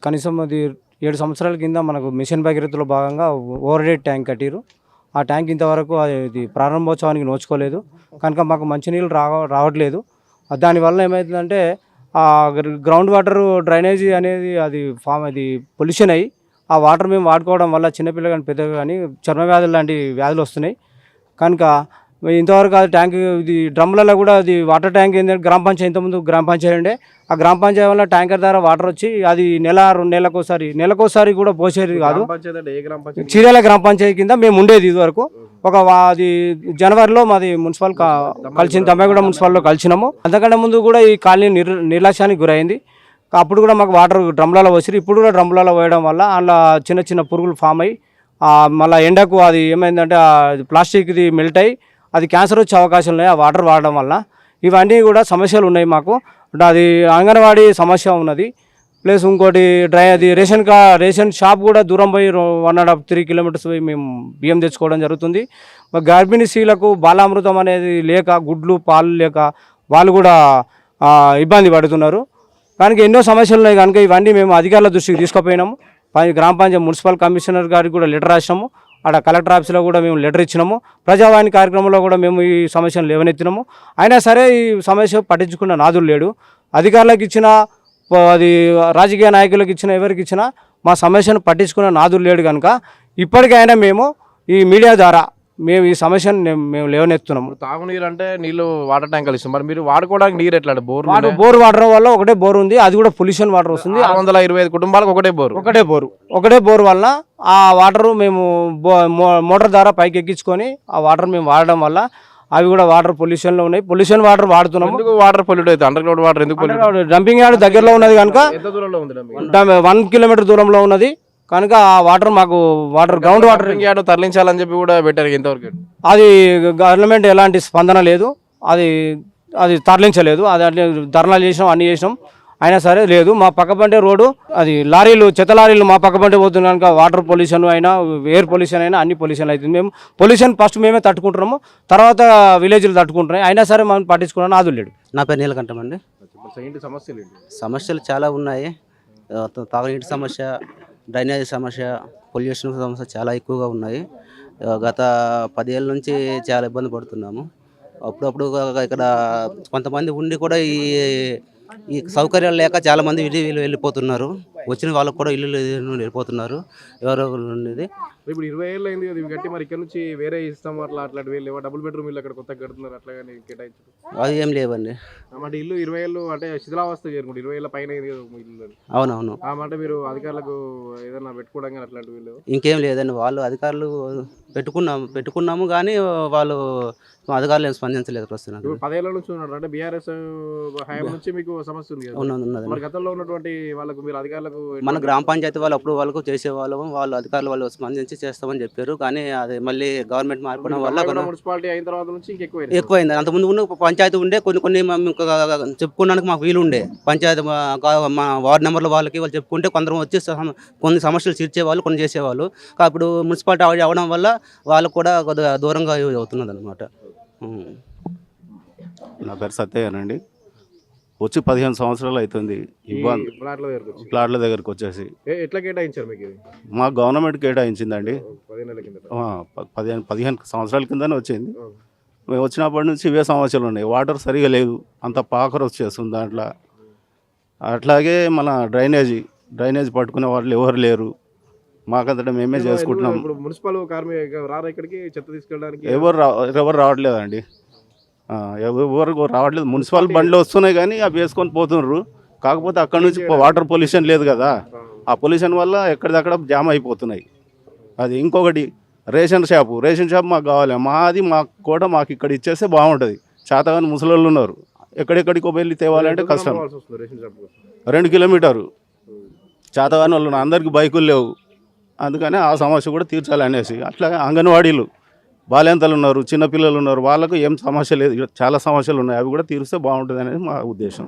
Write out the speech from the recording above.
కనీసం అది 7 సంవత్సరాల కింద మనకు మిషన్ భగీరథలో భాగంగా ఓవర్ హెడ్ ట్యాంక్ కట్టిరు. ఆ ట్యాంక్ ఇంతవరకు అది ప్రారంభోత్సవానికి నోచుకోలేదు కనుక మాకు మంచినీళ్ళు రావట్లేదు. దానివల్ల ఏమవుతుందంటే ఆ గ్రౌండ్ వాటర్ డ్రైనేజీ అనేది అది పొల్యూషన్ అయ్యి ఆ వాటర్ మేము వాడుకోవడం వల్ల చిన్నపిల్లలు కానీ పెద్దలు కానీ చర్మ వ్యాధులు లాంటి వ్యాధులు వస్తున్నాయి. కనుక ఇంతవరకు అది ట్యాంక్ ఇది డ్రమ్లలో కూడా అది వాటర్ ట్యాంక్ ఏంటంటే గ్రామ పంచాయతీ ఇంతకుముందు గ్రామ పంచాయతీ ఉండే ఆ గ్రామ పంచాయతీ వల్ల ట్యాంకర్ ద్వారా వాటర్ వచ్చి అది నెల 2 నెలకోసారి కూడా పోసేది కాదు. చీరాల గ్రామ పంచాయతీ కింద మేము ఉండేది ఇదివరకు. అది జనవరిలో మాది మున్సిపల్ కలిసి తమ్మగూడ మున్సిపల్లో కలిసినాము. అంతకంటే ముందు కూడా ఈ కాలనీ నిర్లక్ష్యానికి గురైంది. అప్పుడు కూడా మాకు వాటర్ డ్రమ్లలో వచ్చి ఇప్పుడు కూడా డ్రమ్లలో పోయడం వల్ల అందులో చిన్న చిన్న పురుగులు ఫామ్ అయ్యి మళ్ళీ ఎండకు అది ఏమైందంటే ప్లాస్టిక్ది మెల్ట్ అయ్యి అది క్యాన్సర్ వచ్చే అవకాశాలు ఉన్నాయి ఆ వాటర్ వాడడం వల్ల. ఇవన్నీ కూడా సమస్యలు ఉన్నాయి మాకు. అది అంగన్వాడీ సమస్య ఉన్నది. ప్లస్ ఇంకోటి అది రేషన్ షాప్ కూడా దూరం పోయి 1.5-3 కిలోమీటర్స్ పోయి మేము బియ్యం తెచ్చుకోవడం జరుగుతుంది. గర్భిణీ స్త్రీలకు బాలామృతం అనేది లేక గుడ్లు పాలు లేక వాళ్ళు కూడా ఇబ్బంది పడుతున్నారు. కనుక ఎన్నో సమస్యలు ఉన్నాయి. కనుక ఇవన్నీ మేము అధికారుల దృష్టికి తీసుకుపోయినాము. గ్రామ పంచాయతీ మున్సిపల్ కమిషనర్ గారికి కూడా లెటర్ రాసినాము. అక్కడ కలెక్టర్ ఆఫీస్లో కూడా మేము లెటర్ ఇచ్చినాము. ప్రజావాణి కార్యక్రమంలో కూడా మేము ఈ సమస్యను లేవనెత్తినాము. అయినా సరే ఈ సమస్య పట్టించుకున్న నాదులు లేడు. అధికారులకు ఇచ్చిన అది రాజకీయ నాయకులకు ఇచ్చిన ఎవరికి ఇచ్చినా మా సమస్యను పట్టించుకున్న నాదులు లేడు. కనుక ఇప్పటికైనా మేము ఈ మీడియా ద్వారా మేము ఈ సమస్యను మేము లేవనెత్తున్నాము. తాగునీరు అంటే నీళ్ళు వాటర్ ట్యాంకులు ఇస్తాం. మరి మీరు వాడుకోవడానికి నీరు ఎట్లా? బోర్ వాటర్ వల్ల ఒకటే బోర్ ఉంది. అది కూడా పొల్యూషన్ వాటర్ వస్తుంది. 625 కుటుంబాలకు ఒకటే బోర్ వల్ల ఆ వాటర్ మేము మోటార్ ద్వారా పైకి ఎక్కించుకొని ఆ వాటర్ మేము వాడడం వల్ల అవి కూడా వాటర్ పొల్యూషన్లో ఉన్నాయి. పొల్యూషన్ వాటర్ వాడుతున్నాము. వాటర్ పొల్యూట్ అవుతుంది. అండర్ గ్రౌండ్ వాటర్ ఎందుకు? డంపింగ్ యార్డ్ దగ్గరలో ఉన్నది కనుక 1 కిలోమీటర్ దూరంలో ఉన్నది కనుక ఆ వాటర్ మాకు గ్రౌండ్ వాటర్ యార్డ్ తరలించాలని చెప్పి కూడా పెట్టారు. ఇంతవరకు అది గవర్నమెంట్ ఎలాంటి స్పందన లేదు. అది తరలించలేదు. అది ధర్నాలు చేసినాం, అన్ని చేసినాం, అయినా సరే లేదు. మా పక్కపంటే రోడ్డు అది చెత్త లారీలు మా పక్కపంటే పోతుంది కనుక వాటర్ పొల్యూషన్ అయినా ఎయిర్ పొల్యూషన్ అయినా అన్ని పొల్యూషన్ అవుతుంది. మేము పొల్యూషన్ ఫస్ట్ మేమే తట్టుకుంటున్నాము, తర్వాత విలేజ్లు తట్టుకుంటున్నాయి. అయినా సరే మనం పట్టించుకున్నాను అది లేడు. నా పేరు నీలకంఠం అండి. సమస్యలు చాలా ఉన్నాయి. తాగునీటి సమస్య, డ్రైనేజ్ సమస్య, పొల్యూషన్ సమస్య చాలా ఎక్కువగా ఉన్నాయి. గత 10 ఏళ్ళ నుంచి చాలా ఇబ్బంది పడుతున్నాము. అప్పుడప్పుడు ఇక్కడ కొంతమంది ఉండి కూడా ఈ సౌకర్యాలు లేక చాలామంది వెళ్ళిపోతున్నారు. వచ్చిన వాళ్ళకు కూడా ఇల్లు వెళ్ళిపోతున్నారు. ఎవరో ఉండేది ఇప్పుడు 20 ఏళ్ళు అయింది అది కట్టి. మరి ఇక్కడ నుంచి వేరే ఇస్తాం అట్లాంటి వీళ్ళు డబుల్ బెడ్రూమ్ ఇల్లు అక్కడ కొత్తగా కడుతున్నారు. అట్లా కానీ కేటాయించారు అది ఏం లేవండి. అంటే ఇల్లు 20 ఏళ్ళు అంటే శిథిలావస్థ చేరుకుంటే 20 ఏళ్ళ పైన ఇల్లు. అవునవును. అంటే మీరు అధికారులకు ఏదైనా పెట్టుకోవడం కానీ అట్లాంటి వీళ్ళు ఇంకేం లేదండి. వాళ్ళు అధికారులు పెట్టుకున్నాము కానీ వాళ్ళు అధికారులు ఏం స్పందించలేదు. ప్రస్తుతం 10 ఏళ్ళ నుంచి ఉన్నారు. అంటే బీఆర్ఎస్ హయాం నుంచి మీకు సమస్య ఉంది కదా. మరి గతంలో ఉన్నటువంటి వాళ్ళకు మీరు అధికారులకు మన గ్రామ పంచాయతీ వాళ్ళు అప్పుడు వాళ్ళకు చేసేవాళ్ళము. వాళ్ళు అధికారులు వాళ్ళు స్పందించి చేస్తామని చెప్పారు. కానీ అది మళ్ళీ గవర్నమెంట్ మారిపోవడం వల్ల మున్సిపాలిటీ అయిన తర్వాత నుంచి ఎక్కువైంది. అంతకుముందు ఉన్న పంచాయతీ ఉండే కొన్ని చెప్పుకోవడానికి మాకు వీలు ఉండే. పంచాయతీ మా వార్డు నెంబర్ల వాళ్ళకి వాళ్ళు చెప్పుకుంటే కొందరు వచ్చి కొన్ని సమస్యలు తీర్చేవాళ్ళు, కొన్ని చేసేవాళ్ళు. అప్పుడు మున్సిపాలిటీ అవడం వల్ల వాళ్ళకు కూడా కొద్దిగా దూరంగా అవుతున్నది అనమాట. నా పేరు సత్యయ్యనండి. వచ్చి 15 సంవత్సరాలు అవుతుంది. ఇబ్బంది ప్లాట్ల దగ్గరకు వచ్చేసి ఎట్లా కేటాయించారు మీకు? మా గవర్నమెంట్ కేటాయించిందండి. 15 సంవత్సరాల కిందనే వచ్చింది. మేము వచ్చినప్పటి నుంచి ఇవే సమస్యలు ఉన్నాయి. వాటర్ సరిగా లేదు, అంత పాకర వచ్చేస్తుంది దాంట్లో. అట్లాగే మన డ్రైనేజ్ పట్టుకునే వాళ్ళు ఎవరు లేరు. మాకంతటా మేమే చేసుకుంటున్నాం. మున్సిపల్ రారా ఇక్కడికి చెత్త తీసుకెళ్ళడానికి? ఎవరు రావట్లేదండి. ఎవరు రావట్లేదు. మున్సిపల్ బండ్లు వస్తున్నాయి కానీ అవి వేసుకొని పోతున్నారు. కాకపోతే అక్కడ నుంచి వాటర్ పొల్యూషన్ లేదు కదా. ఆ పొల్యూషన్ వల్ల ఎక్కడిదక్కడ జామ్ అయిపోతున్నాయి. అది ఇంకొకటి రేషన్ షాప్ మాకు కావాలి. మాకు ఇక్కడ ఇచ్చేస్తే బాగుంటుంది. చేతగాని ముసలోళ్ళు ఉన్నారు. ఎక్కడెక్కడికో వెళ్ళి తేవాలంటే కష్టం. 2 కిలోమీటరు చేతగాని వాళ్ళు ఉన్నారు. అందరికీ బైకులు లేవు. అందుకని ఆ సమస్య కూడా తీర్చాలనేసి. అట్లాగే అంగన్వాడీలు బాలింతలు ఉన్నారు, చిన్నపిల్లలు ఉన్నారు. వాళ్ళకు ఏం సమస్య లేదు. చాలా సమస్యలు ఉన్నాయి. అవి కూడా తీరిస్తే బాగుంటుంది అనేది మా ఉద్దేశం.